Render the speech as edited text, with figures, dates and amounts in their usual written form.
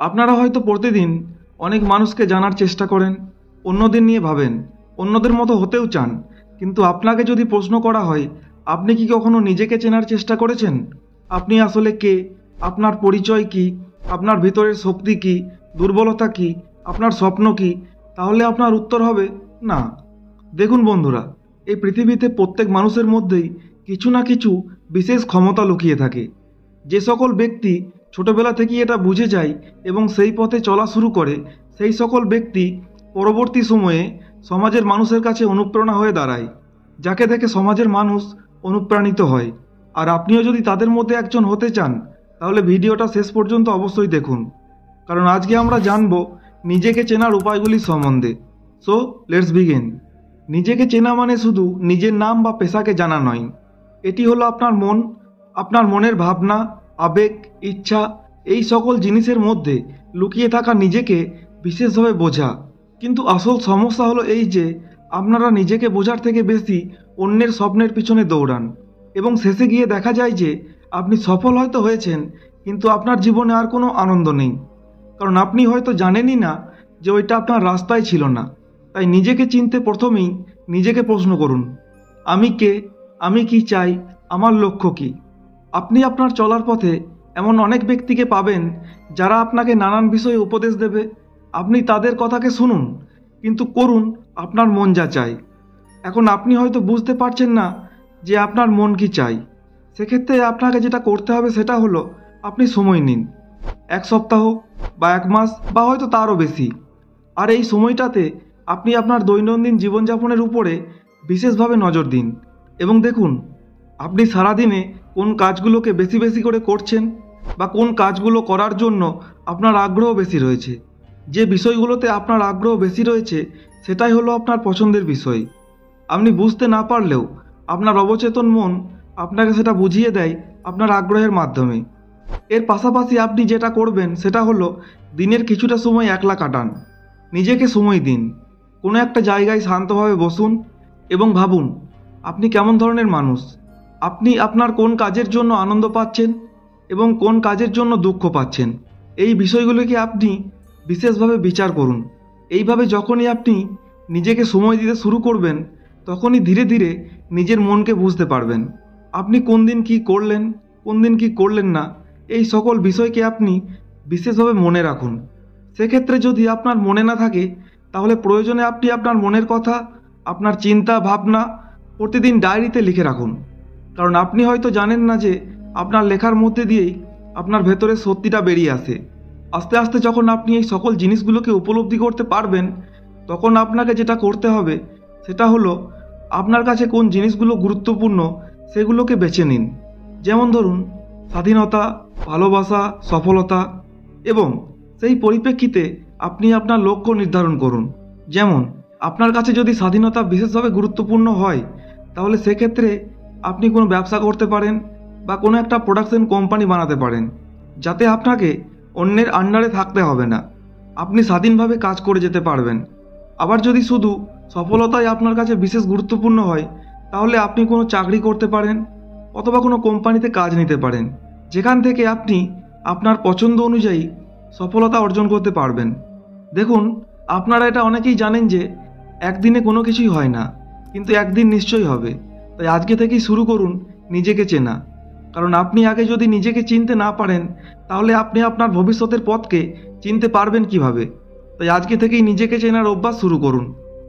আপনারা হয়তো প্রতিদিন অনেক মানুষকে জানার চেষ্টা করেন, অন্যদের নিয়ে ভাবেন, অন্যদের মতো হতেও চান, কিন্তু আপনাকে যদি প্রশ্ন করা হয় আপনি কি কখনো নিজেকে চেনার চেষ্টা করেছেন? আপনি আসলে কে? আপনার পরিচয় কি? আপনার ভিতরের শক্তি কি? দুর্বলতা কি? আপনার স্বপ্ন কি? তাহলে আপনার উত্তর হবে না। দেখুন বন্ধুরা, এই পৃথিবীতে প্রত্যেক মানুষের মধ্যেই কিছু না কিছু বিশেষ ক্ষমতা লুকিয়ে থাকে। যে সকল ব্যক্তি ছোটবেলা থেকেই এটা বুঝে যায় এবং সেই পথে চলা শুরু করে, সেই সকল ব্যক্তি পরবর্তী সময়ে সমাজের মানুষের কাছে অনুপ্রেরণা হয়ে দাঁড়ায়, যাকে দেখে সমাজের মানুষ অনুপ্রাণিত হয়। আর আপনিও যদি তাদের মধ্যে একজন হতে চান, তাহলে ভিডিওটা শেষ পর্যন্ত অবশ্যই দেখুন, কারণ আজকে আমরা জানব নিজেকে চেনার উপায়গুলি সম্বন্ধে। So let's begin. নিজেকে চেনা মানে শুধু নিজের নাম বা পেশাকে জানা নয়। এটি হলো আপনার মন, আপনার মনের ভাবনা, আবেগ, ইচ্ছা, এই সকল জিনিসের মধ্যে লুকিয়ে থাকা নিজেকে বিশেষভাবে বোঝা। কিন্তু আসল সমস্যা হলো এই যে আপনারা নিজেকে বোঝার থেকে বেশি অন্যের স্বপ্নের পিছনে দৌড়ান, এবং শেষে গিয়ে দেখা যায় যে আপনি সফল হয়তো হয়েছেন, কিন্তু আপনার জীবনে আর কোনো আনন্দ নেই, কারণ আপনি হয়তো জানেনই না যে ওইটা আপনার রাস্তায় ছিল না। তাই নিজেকে চিনতে প্রথমেই নিজেকে প্রশ্ন করুন, আমি কে? আমি কি চাই? আমার লক্ষ্য কী? আপনি আপনার চলার পথে এমন অনেক ব্যক্তিকে পাবেন যারা আপনাকে নানান বিষয়ে উপদেশ দেবে। আপনি তাদের কথাকে শুনুন, কিন্তু করুন আপনার মন যা চায়। এখন আপনি হয়তো বুঝতে পারছেন না যে আপনার মন কি চাই। সেক্ষেত্রে আপনাকে যেটা করতে হবে সেটা হলো আপনি সময় নিন, 1 সপ্তাহ বা 1 মাস বা হয়তো তারও বেশি। আর এই সময়টাতে আপনি আপনার দৈনন্দিন জীবনযাপনের উপরে বিশেষভাবে নজর দিন এবং দেখুন আপনি সারাদিনে কোন কাজগুলোকে বেশি বেশি করে করছেন বা কোন কাজগুলো করার জন্য আপনার আগ্রহ বেশি রয়েছে। যে বিষয়গুলোতে আপনার আগ্রহ বেশি রয়েছে সেটাই হলো আপনার পছন্দের বিষয়। আপনি বুঝতে না পারলেও আপনার অবচেতন মন আপনাকে সেটা বুঝিয়ে দেয় আপনার আগ্রহের মাধ্যমে। এর পাশাপাশি আপনি যেটা করবেন সেটা হলো দিনের কিছুটা সময় একলা কাটান, নিজেকে সময় দিন। কোনো একটা জায়গায় শান্তভাবে বসুন এবং ভাবুন আপনি কেমন ধরনের মানুষ, আপনি আপনার কোন কাজের জন্য আনন্দ পাচ্ছেন এবং কোন কাজের জন্য দুঃখ পাচ্ছেন। এই বিষয়গুলোকে আপনি বিশেষভাবে বিচার করুন। এইভাবে যখনই আপনি নিজেকে সময় দিতে শুরু করবেন, তখনই ধীরে ধীরে নিজের মনকে বুঝতে পারবেন। আপনি কোন দিন কী করলেন, কোন দিন কী করলেন না, এই সকল বিষয়কে আপনি বিশেষভাবে মনে রাখুন। সেক্ষেত্রে যদি আপনার মনে না থাকে, তাহলে প্রয়োজনে আপনি আপনার মনের কথা, আপনার চিন্তা ভাবনা প্রতিদিন ডায়েরিতে লিখে রাখুন, কারণ আপনি হয়তো জানেন না যে আপনার লেখার মধ্যে দিয়েই আপনার ভেতরের সত্যিটা বেরিয়ে আসে। আস্তে আস্তে যখন আপনি এই সকল জিনিসগুলোকে উপলব্ধি করতে পারবেন, তখন আপনাকে যেটা করতে হবে সেটা হলো আপনার কাছে কোন জিনিসগুলো গুরুত্বপূর্ণ সেগুলোকে বেছে নিন। যেমন ধরুন স্বাধীনতা, ভালোবাসা, সফলতা, এবং সেই পরিপ্রেক্ষিতে আপনি আপনার লক্ষ্য নির্ধারণ করুন। যেমন আপনার কাছে যদি স্বাধীনতা বিশেষভাবে গুরুত্বপূর্ণ হয়, তাহলে সেক্ষেত্রে আপনি কোনো ব্যবসা করতে পারেন বা কোনো একটা প্রোডাকশন কোম্পানি বানাতে পারেন, যাতে আপনাকে অন্যের আন্ডারে থাকতে হবে না, আপনি স্বাধীনভাবে কাজ করে যেতে পারবেন। আবার যদি শুধু সফলতাই আপনার কাছে বিশেষ গুরুত্বপূর্ণ হয়, তাহলে আপনি কোনো চাকরি করতে পারেন অথবা কোনো কোম্পানিতে কাজ নিতে পারেন, যেখান থেকে আপনি আপনার পছন্দ অনুযায়ী সফলতা অর্জন করতে পারবেন। দেখুন, আপনারা এটা অনেকেই জানেন যে একদিনে কোনো কিছুই হয় না, কিন্তু একদিন নিশ্চয়ই হবে। তাই আজকে থেকেই শুরু করুন নিজেকে চেনা, কারণ আপনি আগে যদি নিজেকে চিনতে না পারেন, তাহলে আপনি আপনার ভবিষ্যতের পথকে চিনতে পারবেন কিভাবে? তাই আজকে থেকেই নিজেকে চেনার অভ্যাস শুরু করুন।